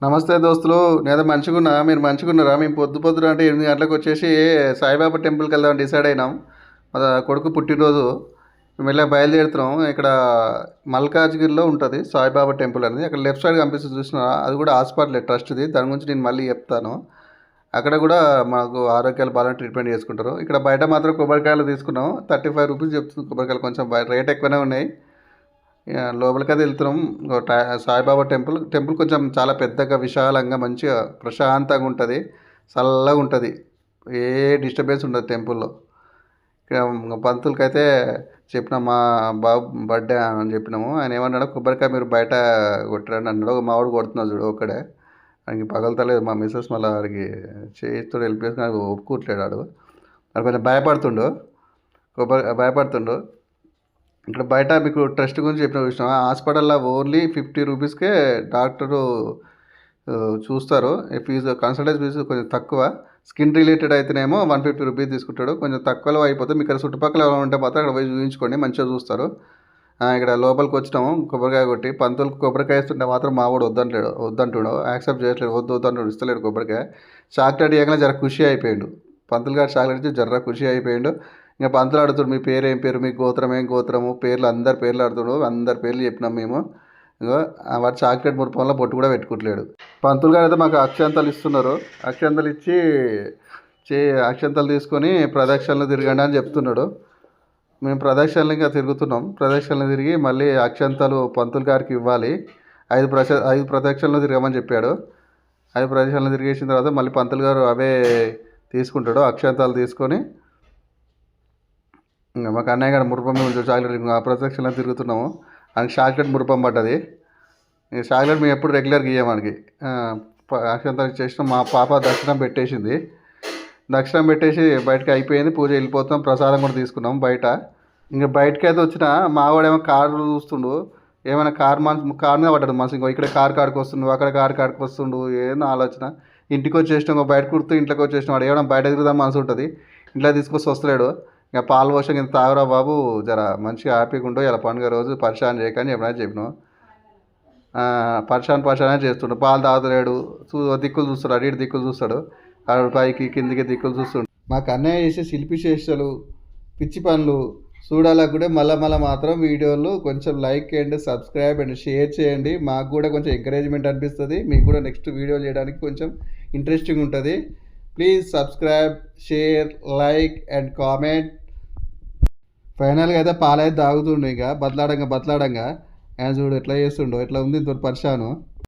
నమస్తే దోస్తులు. నేను మంచిగున్నా, మీరు మంచిగున్నారా? మేము పొద్దున అంటే 8 గంటలకు వచ్చేసి సాయిబాబా టెంపుల్కి వెళ్దామని డిసైడ్ అయినాం. మా కొడుకు పుట్టినరోజు. మేము ఇలా బయలుదేరుతున్నాం. ఇక్కడ మల్కాజ్గిరిలో ఉంటుంది సాయిబాబా టెంపుల్ అనేది. అక్కడ లెఫ్ట్ సైడ్ కనిపిస్తుంది చూసిన, అది కూడా హాస్పిటల్ ట్రస్ట్ది. దాని గురించి నేను మళ్ళీ చెప్తాను. అక్కడ కూడా మాకు ఆరోగ్యాలు బాగా ట్రీట్మెంట్ చేసుకుంటారు. ఇక్కడ బయట మాత్రం కొబ్బరికాయలు తీసుకున్నాం. 35 రూపీస్ చెప్తుంది కొబ్బరికాయలు. కొంచెం రేట్ ఎక్కువనే ఉన్నాయి. లోపలికైతే వెళ్తున్నాం. సాయిబాబా టెంపుల్ కొంచెం చాలా పెద్దగా, విశాలంగా, మంచిగా ప్రశాంతంగా ఉంటుంది. చల్లగా ఉంటుంది. ఏ డిస్టర్బెన్స్ ఉండదు టెంపుల్లో. ఇక పంతులకైతే చెప్పిన, మా బాబు బర్త్డే అని చెప్పినాము. ఆయన ఏమన్నాడు, కొబ్బరికాయ మీరు బయట కొట్టరండి అన్నాడు. మావాడు కొడుతున్నాడు చూడు ఒక్కడే. ఆయనకి పగలతలేదు. మా మిస్సెస్ మళ్ళీ వాడికి చేయితో వెళ్ళిపోయేసి నాకు ఒప్పుకోవట్లేడు. వాడు కొంచెం భయపడుతుండు. ఇక్కడ బయట మీకు ట్రస్ట్ గురించి చెప్పిన విషయం, హాస్పిటల్లో ఓన్లీ 50 రూపీస్కే డాక్టరు చూస్తారు. ఫీజు, కన్సల్టేషన్ ఫీజు కొంచెం తక్కువ. స్కిన్ రిలేటెడ్ అయితేనేమో 150 రూపీస్ తీసుకుంటాడు. కొంచెం తక్కువలో అయిపోతుంది. మీకు ఇక్కడ చుట్టుపక్కల ఉంటే మాత్రం అక్కడ పోయి చూపించుకోండి, మంచిగా చూస్తారు. ఇక్కడ లోపలికి వచ్చినాము. కొబ్బరికాయ కొట్టి పంతులకు కొబ్బరికాయ ఇస్తుంటే మాత్రం మావాడు వద్దంటుడు, యాక్సెప్ట్ చేయట్లేదు. వద్దు అంటాడు, ఇస్తలేడు కొబ్బరికాయ. చాక్లెట్ ఇవ్వగానే జర ఖుషి అయిపోయాడు. పంతులు గారు చాక్లెట్ ఇచ్చి జర్ర ఖుషి అయిపోయాడు. ఇంకా పంతులు అడుగుతాడు, మీ పేరు ఏం పేరు, మీ గోత్రం ఏం గోత్రము, పేర్లు అందరి పేర్లు అడుగుతాడు. అందరి పేర్లు చెప్పినాం మేము. ఇంకో వాడు చాక్లెట్ మురుపంలో బొట్టు కూడా పెట్టుకోవట్లేడు. పంతులు గారు అయితే మాకు అక్షంతలు ఇస్తున్నారు. అక్షంతలు ఇచ్చి అక్షంతలు తీసుకొని ప్రదక్షిణలు తిరగండి అని చెప్తున్నాడు. మేము ప్రదక్షిణలు ఇంకా తిరుగుతున్నాం. ప్రదక్షిణలు తిరిగి మళ్ళీ అక్షంతలు పంతులు గారికి ఇవ్వాలి. 5 ప్రదక్షిణలు తిరగమని చెప్పాడు. 5 ప్రదక్షిణలు తిరిగేసిన తర్వాత మళ్ళీ పంతులు గారు అవే తీసుకుంటాడు. అక్షంతాలు తీసుకొని ఇంకా మాకు అన్నయ్య గారు మురుపం మేము చాక్లెట్ ఆ ప్రదక్షిణలో తిరుగుతున్నాము. ఆయనకి చాక్లెట్ మురుపం పడ్డది. చాక్లెట్ మేము ఎప్పుడు రెగ్యులర్గా ఇయ్యాం మనకి. అక్షంతాలు చేసిన మా పాప దక్షిణం పెట్టేసింది. దక్షిణం పెట్టేసి బయటకు అయిపోయింది. పూజ వెళ్ళిపోతాం. ప్రసాదం కూడా తీసుకున్నాం బయట. ఇంకా బయటకి అయితే వచ్చిన మావాడేమో కారు చూస్తుండు. ఏమైనా కార్ మీద పడ్డాడు మనసు. ఇంకో ఇక్కడ కారుకి వస్తుండు, అక్కడ కారుకి వస్తుండు. ఏదో ఆలోచన. ఇంటికి వచ్చేసినాం, బయట కుడుతూ ఇంట్లోకి వచ్చేసినాం. వాడు ఏమైనా బయట తిరుగుదాం మనసు ఉంటుంది. ఇంట్లో తీసుకొచ్చి వస్తలేడు. ఇక పాలు పోసాం, ఇంత తాగురా బాబు, జర మంచిగా హ్యాపీగా ఉండవు, ఇలా పండుగ రోజు పరిశాన్ చేయకని ఎప్పుడైనా చెప్పినాం. పరిశాన్ అని చేస్తుండు. పాలు తాగుతలేడు. దిక్కులు చూస్తాడు, అటు ఇటు దిక్కులు చూస్తాడు. ఆడు పైకి కిందికి దిక్కులు చూస్తుండు. మాకు అన్నయ్య చేసే శిల్పి చేష్టలు, పిచ్చి పనులు చూడాలకు కూడా మళ్ళీ మాత్రం వీడియోలు కొంచెం లైక్ చేయండి, సబ్స్క్రైబ్ అండ్ షేర్ చేయండి. మాకు కూడా కొంచెం ఎంకరేజ్మెంట్ అనిపిస్తుంది. మీకు కూడా నెక్స్ట్ వీడియో చేయడానికి కొంచెం ఇంట్రెస్టింగ్ ఉంటుంది. Please subscribe, share, like and comment. ఫైనల్గా అయితే పాలైతే తాగుతుండు. ఇక బతలాడంగా ఆయన చూడు ఎట్లా చేస్తుండో, ఎట్లా ఉంది ఇంత పరిశాను.